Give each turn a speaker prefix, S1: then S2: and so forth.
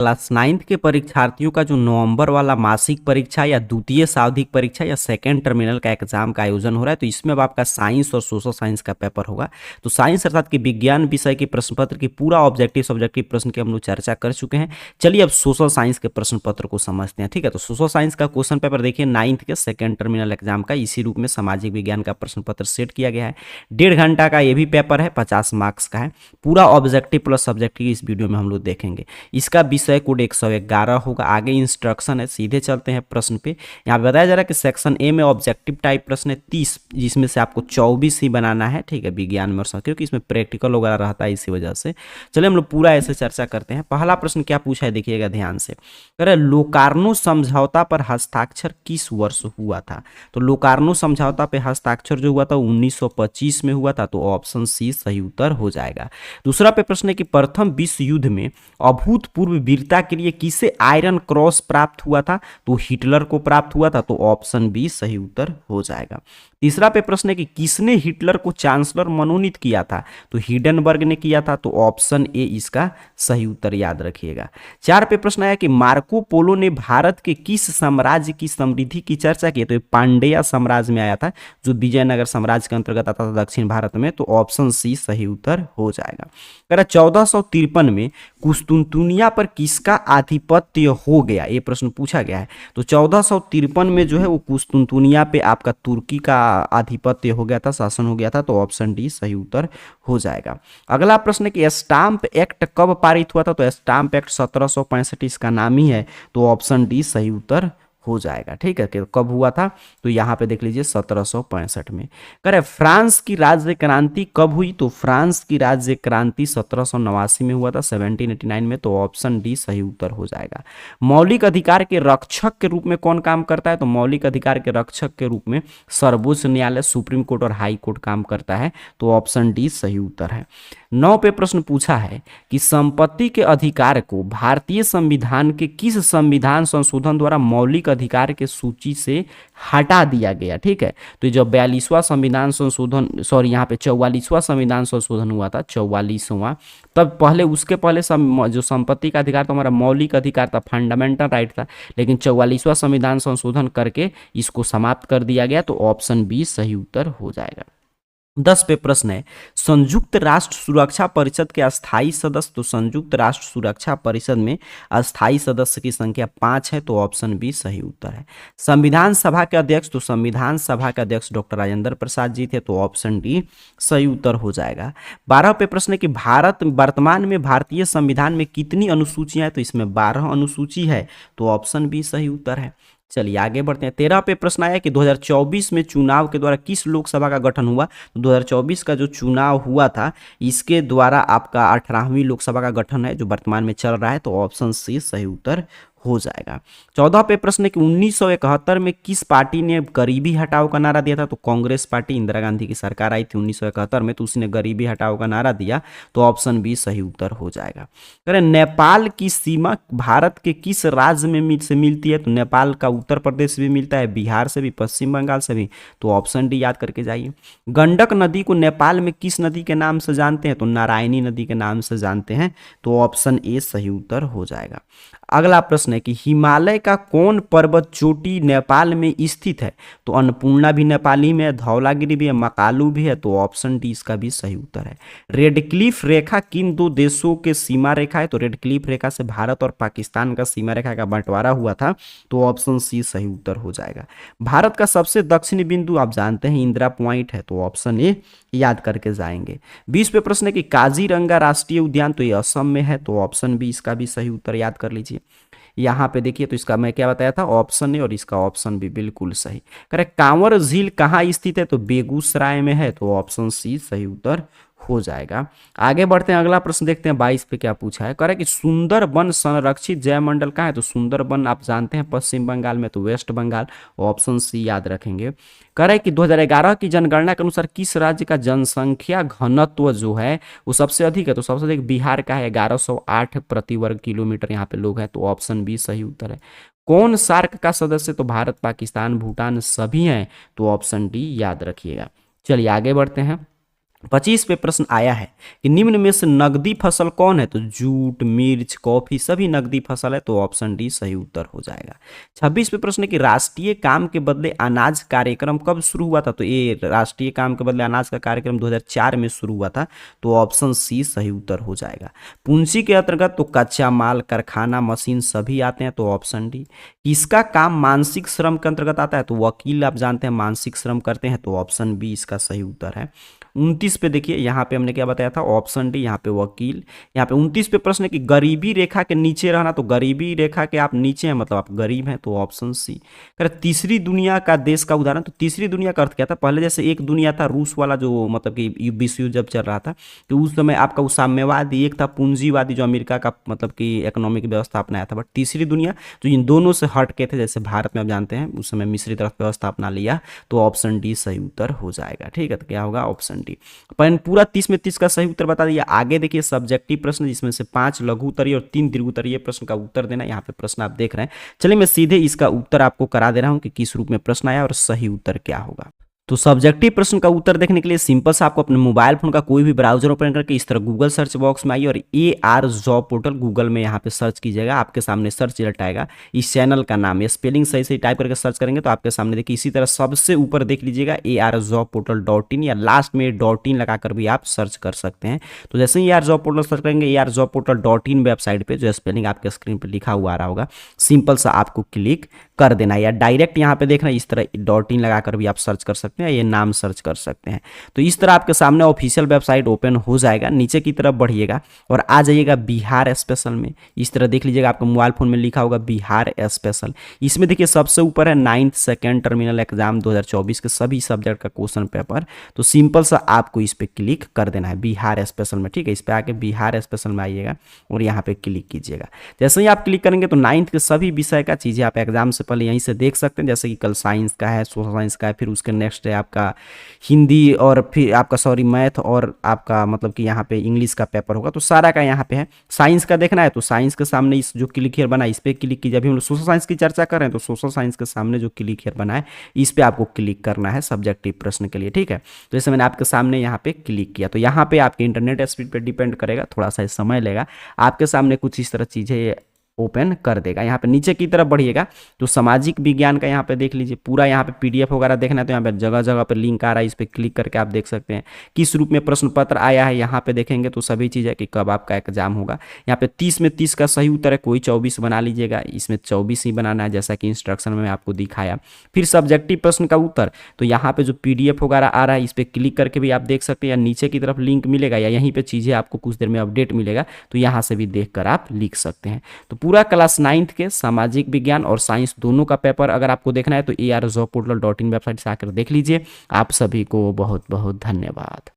S1: Class 9th के परीक्षार्थियों का जो नवंबर वाला मासिक परीक्षा या द्वितीय सावधिक परीक्षा या सेकेंड टर्मिनल का एग्जाम का आयोजन हो रहा है, तो इसमें अब आपका साइंस और सोशल साइंस का पेपर होगा। तो साइंस अर्थात कि विज्ञान विषय के प्रश्न पत्र की पूरा ऑब्जेक्टिव सब्जेक्टिव प्रश्न की हम लोग चर्चा कर चुके हैं। चलिए अब सोशल साइंस के प्रश्न पत्र को समझते हैं। ठीक है, तो सोशल साइंस का क्वेश्चन पेपर देखिए 9th के सेकेंड टर्मिनल एग्जाम का इसी रूप में सामाजिक विज्ञान का प्रश्न पत्र सेट किया गया है। 1.5 घंटा का ये भी पेपर है, 50 मार्क्स का है। पूरा ऑब्जेक्टिव प्लस सब्जेक्टिव इस वीडियो में हम लोग देखेंगे। इसका विषय कोड 111 होगा। आगे इंस्ट्रक्शन है, सीधे चलते हैं प्रश्न पे। यहाँ पे बताया जा रहा है कि सेक्शन ए में ऑब्जेक्टिव टाइप प्रश्न है 30, जिसमें से आपको 24 ही बनाना है। ठीक है, विज्ञान में और क्योंकि इसमें प्रैक्टिकल वगैरह रहता है, इसी वजह से। चलिए हम लोग पूरा ऐसे चर्चा करते हैं। पहला प्रश्न क्या पूछा है देखिएगा ध्यान से। कह रहे लोकार्नो समझौता पर हस्ताक्षर किस वर्ष हुआ था? तो लोकार्नो समझौता पे हस्ताक्षर जो हुआ था 1925 में हुआ था, तो ऑप्शन सी सही उत्तर हो जाएगा। दूसरा पे प्रश्न है कि प्रथम विश्व युद्ध में अभूतपूर्व वीरता के लिए किसे आयरन क्रॉस प्राप्त हुआ था? तो हिटलर को प्राप्त हुआ था, तो ऑप्शन बी सही उत्तर हो जाएगा। तीसरा पे प्रश्न है कि किसने हिटलर को चांसलर मनोनीत किया था? तो हिडेनबर्ग ने किया था, तो ऑप्शन ए इसका सही उत्तर याद रखिएगा। 4 पे प्रश्न आया कि मार्को पोलो ने भारत के किस साम्राज्य की समृद्धि की चर्चा की? तो ये पांड्या साम्राज्य में आया था, जो विजयनगर साम्राज्य के अंतर्गत आता था दक्षिण भारत में, तो ऑप्शन सी सही उत्तर हो जाएगा। 1453 में कुस्तुनतुनिया पर किसका आधिपत्य हो गया? ये प्रश्न पूछा गया है। तो 1453 में जो है वो कुस्तुनतुनिया पे आपका तुर्की का आधिपत्य हो गया था, शासन हो गया था, तो ऑप्शन डी सही उत्तर हो जाएगा। अगला प्रश्न है कि स्टाम्प एक्ट कब पारित हुआ था? तो स्टाम्प एक्ट 1765 इसका नाम ही है, तो ऑप्शन डी सही उत्तर हो जाएगा। ठीक है, कि कब हुआ था? तो यहाँ पे देख लीजिए 1765 में। कह रहे फ्रांस की राज्य क्रांति कब हुई? तो फ्रांस की राज्य क्रांति 1789 में हुआ था, 1789 में, तो ऑप्शन डी सही उत्तर हो जाएगा। मौलिक अधिकार के रक्षक के रूप में कौन काम करता है? तो मौलिक अधिकार के रक्षक के रूप में सर्वोच्च न्यायालय, सुप्रीम कोर्ट और हाई कोर्ट काम करता है, तो ऑप्शन डी सही उत्तर है। 9 पे प्रश्न पूछा है कि संपत्ति के अधिकार को भारतीय संविधान के किस संविधान संशोधन द्वारा मौलिक अधिकार के सूची से हटा दिया गया? ठीक है, तो ये जो 42वां संविधान संशोधन, सॉरी यहाँ पे 44वां संविधान संशोधन हुआ था, 44वां, तब पहले उसके पहले जो संपत्ति का अधिकार तो हमारा मौलिक अधिकार था, फंडामेंटल राइट था, लेकिन 44वां संविधान संशोधन करके इसको समाप्त कर दिया गया, तो ऑप्शन बी सही उत्तर हो जाएगा। 10 पे प्रश्न है संयुक्त राष्ट्र सुरक्षा परिषद के अस्थायी सदस्य। तो संयुक्त राष्ट्र सुरक्षा परिषद में अस्थायी सदस्य की संख्या 5 है, तो ऑप्शन बी सही उत्तर है। संविधान सभा के अध्यक्ष, तो संविधान सभा के अध्यक्ष डॉक्टर राजेंद्र प्रसाद जी थे, तो ऑप्शन डी सही उत्तर हो जाएगा। 12 पे प्रश्न है कि भारत वर्तमान में भारतीय संविधान में कितनी अनुसूचियां हैं? तो इसमें 12 अनुसूची है, तो ऑप्शन बी सही उत्तर है। चलिए आगे बढ़ते हैं। 13 पे प्रश्न आया कि 2024 में चुनाव के द्वारा किस लोकसभा का गठन हुआ? तो 2024 का जो चुनाव हुआ था, इसके द्वारा आपका 18वीं लोकसभा का गठन है, जो वर्तमान में चल रहा है, तो ऑप्शन सी सही उत्तर हो जाएगा। 14 पे प्रश्न है कि 1971 में किस पार्टी ने गरीबी हटाओ का नारा दिया था? तो कांग्रेस पार्टी, इंदिरा गांधी की सरकार आई थी 1971 में, तो उसने गरीबी हटाओ का नारा दिया, तो ऑप्शन बी सही उत्तर हो जाएगा। करें नेपाल की सीमा भारत के किस राज्य में से मिलती है? तो नेपाल का उत्तर प्रदेश से भी मिलता है, बिहार से भी, पश्चिम बंगाल से भी, तो ऑप्शन डी याद करके जाइए। गंडक नदी को नेपाल में किस नदी के नाम से जानते हैं? तो नारायणी नदी के नाम से जानते हैं, तो ऑप्शन ए सही उत्तर हो जाएगा। अगला प्रश्न है कि हिमालय का कौन पर्वत चोटी नेपाल में स्थित है? तो अन्नपूर्णा भी नेपाली में है, धौलागिरी भी है, मकालू भी है, तो ऑप्शन डी इसका भी सही उत्तर है। रेड क्लिफ रेखा किन दो देशों के सीमा रेखा है? तो रेड क्लिफ रेखा से भारत और पाकिस्तान का सीमा रेखा का बंटवारा हुआ था, तो ऑप्शन सी सही उत्तर हो जाएगा। भारत का सबसे दक्षिणी बिंदु आप जानते हैं इंदिरा पॉइंट है, तो ऑप्शन ए याद करके जाएंगे। 20 पे प्रश्न है कि काजीरंगा राष्ट्रीय उद्यान, तो ये असम में है, तो ऑप्शन बी इसका भी सही उत्तर याद कर लीजिए। यहाँ पे देखिए, तो इसका मैं क्या बताया था, ऑप्शन ए, और इसका ऑप्शन भी बिल्कुल सही। करेक्ट। कांवर झील कहाँ स्थित है? तो बेगूसराय में है, तो ऑप्शन सी सही उत्तर हो जाएगा। आगे बढ़ते हैं, अगला प्रश्न देखते हैं। 22 पे क्या पूछा है, कह रहा है कि सुंदरबन संरक्षित जैवमंडल कहाँ है? तो सुंदरबन आप जानते हैं पश्चिम बंगाल में, तो वेस्ट बंगाल, ऑप्शन सी याद रखेंगे। कह रहा है कि 2011 की जनगणना के अनुसार किस राज्य का जनसंख्या घनत्व जो है वो सबसे अधिक है? तो सबसे अधिक बिहार का है, 1108 प्रति वर्ग किलोमीटर यहाँ पे लोग हैं, तो ऑप्शन बी सही उत्तर है। कौन सार्क का सदस्य? तो भारत, पाकिस्तान, भूटान सभी हैं, तो ऑप्शन डी याद रखिएगा। चलिए आगे बढ़ते हैं। 25 पे प्रश्न आया है कि निम्न में से नकदी फसल कौन है, तो जूट, मिर्च, कॉफी सभी नकदी फसल है, तो ऑप्शन डी सही उत्तर हो जाएगा। 26 पे प्रश्न है कि राष्ट्रीय काम के बदले अनाज कार्यक्रम कब शुरू हुआ था, तो ये राष्ट्रीय काम के बदले अनाज का कार्यक्रम 2004 में शुरू हुआ था, तो ऑप्शन सी सही उत्तर हो जाएगा। पूंजी के अंतर्गत तो कच्चा माल, कारखाना, मशीन सभी आते हैं, तो ऑप्शन डी। किसका काम मानसिक श्रम के अंतर्गत आता है, तो वकील आप जानते हैं मानसिक श्रम करते हैं, तो ऑप्शन बी इसका सही उत्तर है। 29 पे देखिए यहाँ पे हमने क्या बताया था, ऑप्शन डी, यहाँ पे वकील। यहाँ पे 29 पे प्रश्न है कि गरीबी रेखा के नीचे रहना, तो गरीबी रेखा के आप नीचे हैं मतलब आप गरीब हैं, तो ऑप्शन सी। कर तीसरी दुनिया का देश का उदाहरण, तो तीसरी दुनिया का अर्थ क्या था, पहले जैसे एक दुनिया था रूस वाला जो मतलब कि विश्व युद्ध जब चल रहा था, तो उस समय आपका वो साम्यवादी, एक था पूंजीवादी जो अमेरिका का मतलब कि इकोनॉमिक व्यवस्था अपनाया था। बट तीसरी दुनिया जो इन दोनों से हट के थे, जैसे भारत में आप जानते हैं उस समय मिश्रित अर्थव्यवस्था अपना लिया, तो ऑप्शन डी सही उत्तर हो जाएगा। ठीक है, तो क्या होगा, ऑप्शन डी। पर पूरा 30 में 30 का सही उत्तर बता दिया। आगे देखिए सब्जेक्टिव प्रश्न, जिसमें से 5 लघु उत्तरीय और 3 दीर्घ उत्तरीय प्रश्न का उत्तर देना। यहाँ पे प्रश्न आप देख रहे हैं। चलिए मैं सीधे इसका उत्तर आपको करा दे रहा हूँ कि किस रूप में प्रश्न आया और सही उत्तर क्या होगा। तो सब्जेक्टिव प्रश्न का उत्तर देखने के लिए सिंपल सा आपको अपने मोबाइल फोन का कोई भी ब्राउजर ओपन करके इस तरह गूगल सर्च बॉक्स में आइए और AR जॉब पोर्टल गूगल में यहाँ पे सर्च कीजिएगा। आपके सामने सर्च रिजल्ट आएगा। इस चैनल का नाम, ये स्पेलिंग सही से टाइप करके सर्च करेंगे तो आपके सामने देखिए इसी तरह सबसे ऊपर देख लीजिएगा ARjobportal.in, या लास्ट में .in लगाकर भी आप सर्च कर सकते हैं। तो जैसे ही AR जॉब पोर्टल सर्च करेंगे, ARjobportal.in वेबसाइट पे जो स्पेलिंग आपके स्क्रीन पर लिखा हुआ आ रहा होगा, सिंपल सा आपको क्लिक कर देना है, या डायरेक्ट यहाँ पे देख रहे हैं इस तरह .in लगाकर भी आप सर्च कर सकते हैं, ये नाम सर्च कर सकते हैं। तो इस तरह आपके सामने ऑफिशियल वेबसाइट ओपन हो जाएगा। नीचे की तरफ बढ़िएगा और आ जाइएगा बिहार स्पेशल में। इस तरह देख लीजिएगा, आपको मोबाइल फोन में लिखा होगा बिहार स्पेशल। इसमें देखिए सबसे ऊपर है 9th सेकेंड टर्मिनल एग्जाम 2024 के सभी सब्जेक्ट का क्वेश्चन पेपर। तो सिंपल सा आपको इस पर क्लिक कर देना है बिहार स्पेशल में। ठीक है, इस पर आके बिहार स्पेशल में आइएगा और यहाँ पे क्लिक कीजिएगा। जैसे ही आप क्लिक करेंगे तो 9th के सभी विषय का चीज़ें आप एग्जाम से पहले यहीं से देख सकते हैं। जैसे कि कल साइंस का है, सोशल साइंस का है, फिर उसके नेक्स्ट है आपका हिंदी, और फिर आपका मैथ, और आपका मतलब कि यहाँ पे इंग्लिश का पेपर होगा। तो सारा का यहाँ पे है। साइंस का देखना है तो साइंस के सामने इस जो क्लिक हियर बना है इस पर क्लिक कीजिए। अभी हम लोग सोशल साइंस की चर्चा कर रहे हैं तो सोशल साइंस के सामने जो क्लिक हियर बना है इस पर आपको क्लिक करना है सब्जेक्टिव प्रश्न के लिए। ठीक है, तो जैसे मैंने आपके सामने यहाँ पे क्लिक किया तो यहाँ पे आपके इंटरनेट स्पीड पे डिपेंड करेगा, थोड़ा सा समय लेगा। आपके सामने कुछ इस तरह चीज़ें ओपन कर देगा। यहाँ पे नीचे की तरफ बढ़िएगा तो सामाजिक विज्ञान का यहाँ पे देख लीजिए, पूरा यहाँ पे PDF वगैरह देखना है तो यहाँ पे जगह जगह पे लिंक आ रहा है, इस पर क्लिक करके आप देख सकते हैं किस रूप में प्रश्न पत्र आया है। यहाँ पे देखेंगे तो सभी चीज़ है कि कब आपका एग्जाम होगा। यहाँ पे 30 में 30 का सही उत्तर है, कोई 24 बना लीजिएगा, इसमें 24 ही बनाना है जैसा कि इंस्ट्रक्शन में आपको दिखाया। फिर सब्जेक्टिव प्रश्न का उत्तर तो यहाँ पे जो PDF वगैरह आ रहा है इस पर क्लिक करके भी आप देख सकते हैं, या नीचे की तरफ लिंक मिलेगा या यहीं पर चीज़ें आपको कुछ देर में अपडेट मिलेगा तो यहाँ से भी देख कर आप लिख सकते हैं। तो पूरा क्लास 9th के सामाजिक विज्ञान और साइंस दोनों का पेपर अगर आपको देखना है तो ARjobportal.in वेबसाइट से आकर देख लीजिए। आप सभी को बहुत बहुत धन्यवाद।